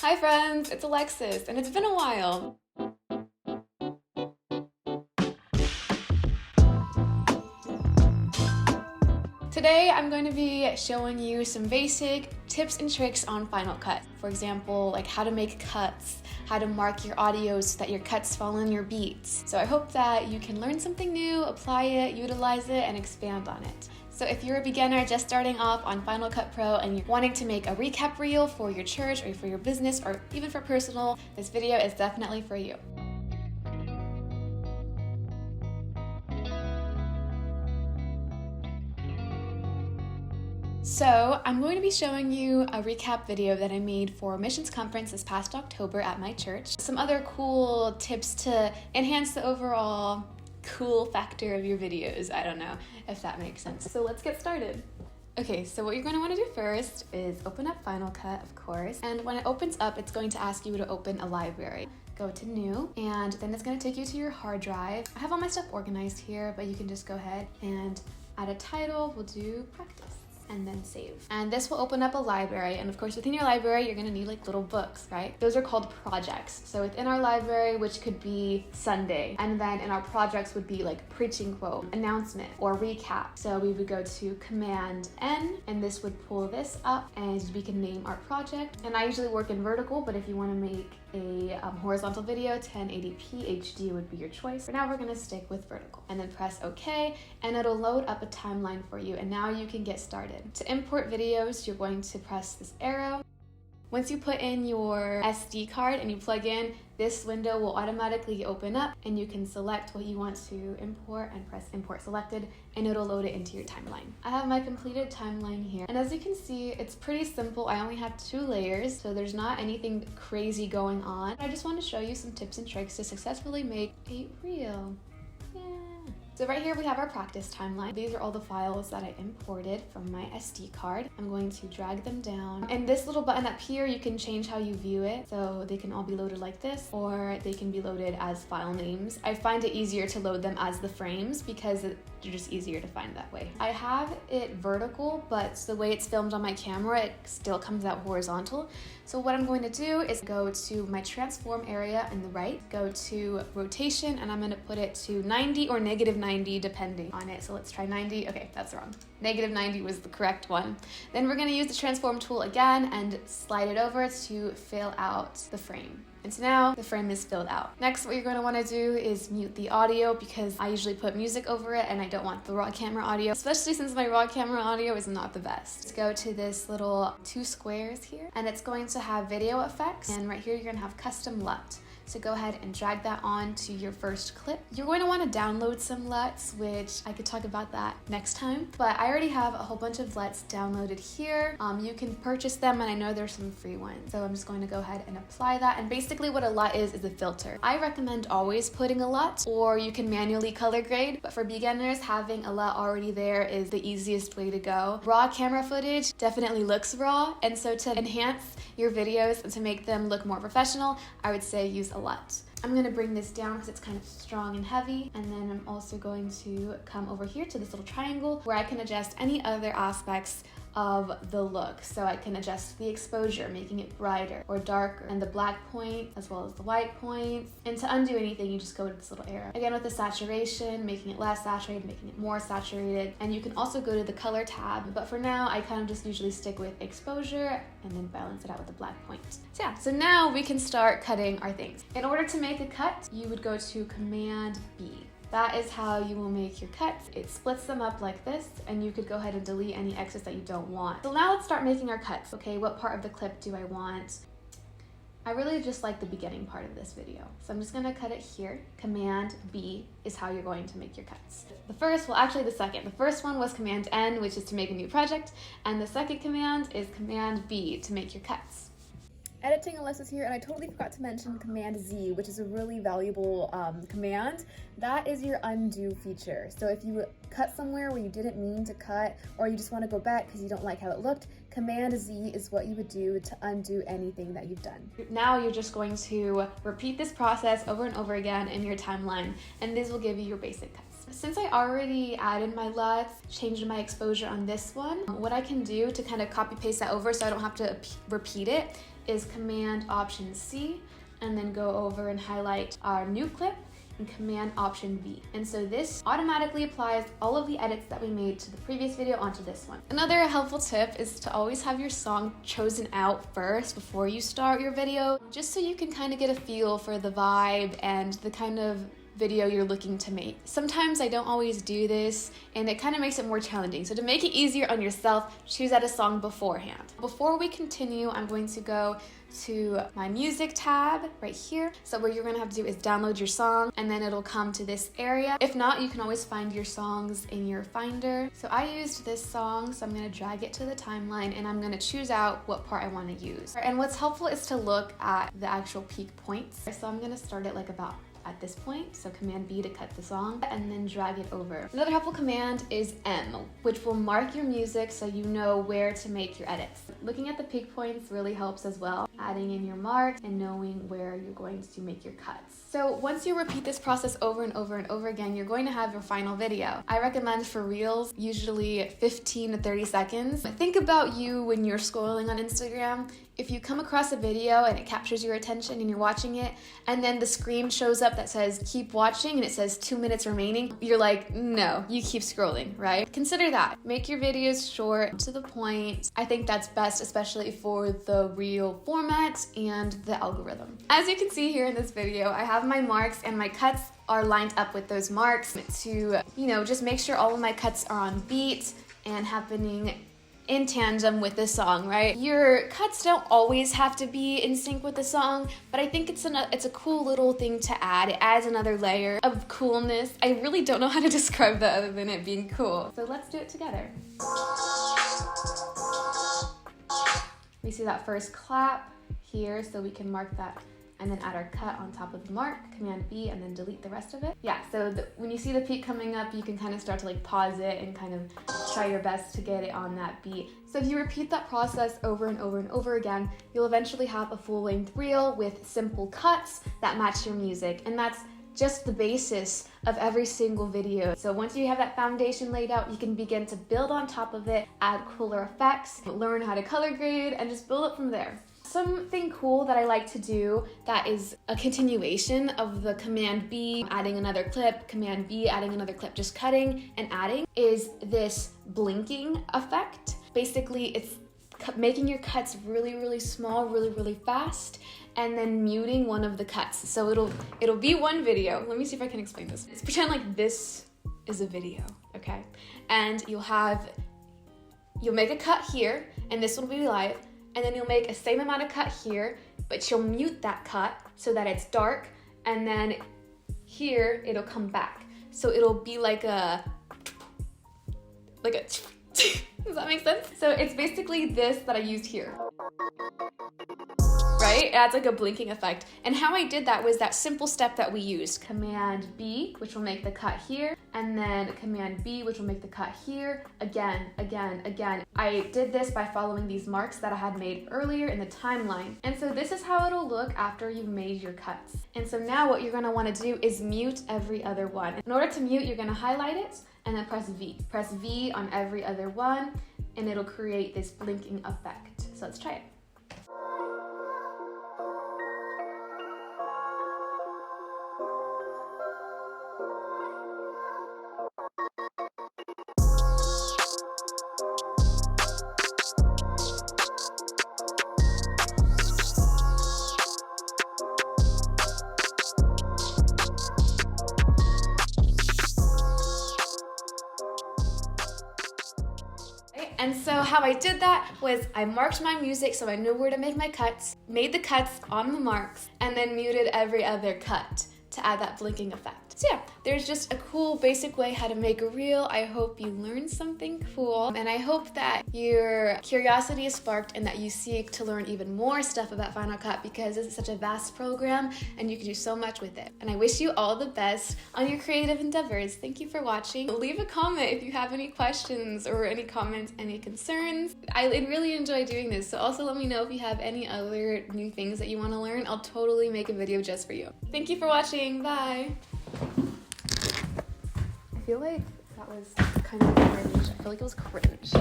Hi friends, it's Alexis, and it's been a while. Today I'm going to be showing you some basic tips and tricks on Final Cut. For example, like how to make cuts, how to mark your audio so that your cuts fall in your beats. So I hope that you can learn something new, apply it, utilize it, and expand on it. So if you're a beginner just starting off on Final Cut Pro and you're wanting to make a recap reel for your church or for your business or even for personal, this video is definitely for you. So I'm going to be showing you a recap video that I made for Missions Conference this past October at my church. Some other cool tips to enhance the overall cool factor of your videos. I don't know if that makes sense. So let's get started. Okay, so what you're going to want to do first is open up Final Cut, of course. And when it opens up, it's going to ask you to open a library. Go to New, and then it's going to take you to your hard drive. I have all my stuff organized here, but you can just go ahead and add a title. We'll do Practice. And then save. And this will open up a library, and of course within your library you're going to need like little books, right? Those are called projects. So within our library, which could be Sunday, and then in our projects would be like preaching quote, announcement, or recap. So we would go to Command N, and this would pull this up, and we can name our project. And I usually work in vertical, but if you want to make a horizontal video, 1080p HD would be your choice. For now we're going to stick with vertical, and then press OK, and it'll load up a timeline for you, and now you can get started. To import videos, you're going to press this arrow. Once you put in your SD card and you plug in, this window will automatically open up, and you can select what you want to import and press import selected, and it'll load it into your timeline. I have my completed timeline here, and as you can see, it's pretty simple. I only have 2 layers, so there's not anything crazy going on. I just want to show you some tips and tricks to successfully make a reel. Yeah. So right here we have our practice timeline. These are all the files that I imported from my SD card. I'm going to drag them down. And this little button up here, you can change how you view it. So they can all be loaded like this, or they can be loaded as file names. I find it easier to load them as the frames because they're just easier to find that way. I have it vertical, but the way it's filmed on my camera, it still comes out horizontal. So what I'm going to do is go to my transform area in the right, go to rotation, and I'm going to put it to 90 or negative 90 depending on it. So let's try 90. Okay, that's wrong. Negative 90 was the correct one. Then we're going to use the transform tool again and slide it over to fill out the frame. And so now the frame is filled out. Next, what you're going to want to do is mute the audio, because I usually put music over it and I don't want the raw camera audio, especially since my raw camera audio is not the best. Let's go to this little 2 squares here, and it's going to have video effects, and right here you're going to have custom LUT. So go ahead and drag that on to your first clip. You're going to want to download some LUTs, which I could talk about that next time, but I already have a whole bunch of LUTs downloaded here. You can purchase them, and I know there's some free ones. So I'm just going to go ahead and apply that. And basically what a LUT is a filter. I recommend always putting a LUT, or you can manually color grade, but for beginners, having a LUT already there is the easiest way to go. Raw camera footage definitely looks raw, and so to enhance your videos and to make them look more professional, I would say use a LUT. I'm going to bring this down because it's kind of strong and heavy, and then I'm also going to come over here to this little triangle where I can adjust any other aspects of the look. So I can adjust the exposure, making it brighter or darker, and the black point as well as the white points. And to undo anything, you just go to this little arrow. Again, with the saturation, making it less saturated, making it more saturated. And you can also go to the color tab, but for now I kind of just usually stick with exposure and then balance it out with the black point. So yeah, so now we can start cutting our things. In order to make a cut, you would go to Command B. That is how you will make your cuts. It splits them up like this, and you could go ahead and delete any excess that you don't want. So now let's start making our cuts. Okay, what part of the clip do I want? I really just like the beginning part of this video. So I'm just gonna cut it here. Command B is how you're going to make your cuts. The first, well actually the second. The first one was Command N, which is to make a new project, and the second command is Command B to make your cuts. Editing Alexis here, and I totally forgot to mention Command Z, which is a really valuable command. That is your undo feature. So if you cut somewhere where you didn't mean to cut, or you just want to go back because you don't like how it looked, Command Z is what you would do to undo anything that you've done. Now you're just going to repeat this process over and over again in your timeline, and these will give you your basic cuts. Since I already added my LUTs, changed my exposure on this one, what I can do to kind of copy paste that over so I don't have to repeat it is Command Option C, and then go over and highlight our new clip and Command Option V. And so this automatically applies all of the edits that we made to the previous video onto this one. Another helpful tip is to always have your song chosen out first before you start your video, just so you can kind of get a feel for the vibe and the kind of video you're looking to make. Sometimes I don't always do this, and it kind of makes it more challenging. So to make it easier on yourself, choose out a song beforehand. Before we continue, I'm going to go to my music tab right here. So what you're gonna have to do is download your song, and then it'll come to this area. If not, you can always find your songs in your Finder. So I used this song, so I'm gonna drag it to the timeline, and I'm gonna choose out what part I wanna use. And what's helpful is to look at the actual peak points. So I'm gonna start it like about at this point, so Command B to cut the song, and then drag it over. Another helpful command is M, which will mark your music so you know where to make your edits. Looking at the peak points really helps as well, adding in your marks and knowing where you're going to make your cuts. So once you repeat this process over and over and over again, you're going to have your final video. I recommend for Reels, usually 15 to 30 seconds. Think about you when you're scrolling on Instagram. If you come across a video and it captures your attention and you're watching it, and then the screen shows up that says keep watching and it says 2 minutes remaining, you're like, no, you keep scrolling, right? Consider that. Make your videos short, to the point. I think that's best, especially for the Reel format and the algorithm. As you can see here in this video, I have my marks, and my cuts are lined up with those marks to, just make sure all of my cuts are on beat and happening in tandem with the song, right? Your cuts don't always have to be in sync with the song, but I think it's a cool little thing to add. It adds another layer of coolness. I really don't know how to describe that other than it being cool. So let's do it together. We see that first clap here, so we can mark that and then add our cut on top of the mark, Command B, and then delete the rest of it. Yeah, so when you see the peak coming up, you can kind of start to pause it and kind of try your best to get it on that beat. So if you repeat that process over and over and over again, you'll eventually have a full-length reel with simple cuts that match your music, and that's just the basis of every single video. So once you have that foundation laid out, you can begin to build on top of it, add cooler effects, learn how to color grade, and just build up from there. Something cool that I like to do that is a continuation of the Command B, adding another clip, Command B, adding another clip, just cutting and adding, is this blinking effect. Basically, it's making your cuts really, really small, really, really fast, and then muting one of the cuts. So it'll be one video. Let me see if I can explain this. Let's pretend like this is a video, okay? And you'll make a cut here, and this will be live, and then you'll make a same amount of cut here, but you'll mute that cut so that it's dark, and then here it'll come back. So it'll be like a does that make sense? So it's basically this that I used here. Right? It adds like a blinking effect. And how I did that was that simple step that we used. Command B, which will make the cut here, and then Command B, which will make the cut here, again, again, again. I did this by following these marks that I had made earlier in the timeline. And so this is how it'll look after you've made your cuts. And so now what you're gonna wanna do is mute every other one. In order to mute, you're gonna highlight it and then press V. Press V on every other one, and it'll create this blinking effect. So let's try it. And so how I did that was I marked my music so I knew where to make my cuts, made the cuts on the marks, and then muted every other cut to add that blinking effect. So yeah, there's just a cool basic way how to make a reel. I hope you learned something cool, and I hope that your curiosity is sparked and that you seek to learn even more stuff about Final Cut, because it's such a vast program and you can do so much with it. And I wish you all the best on your creative endeavors. Thank you for watching. Leave a comment if you have any questions or any comments, any concerns. I really enjoy doing this, so also let me know if you have any other new things that you want to learn. I'll totally make a video just for you. Thank you for watching. Bye. feel like that was kind of cringe. I feel like it was cringe.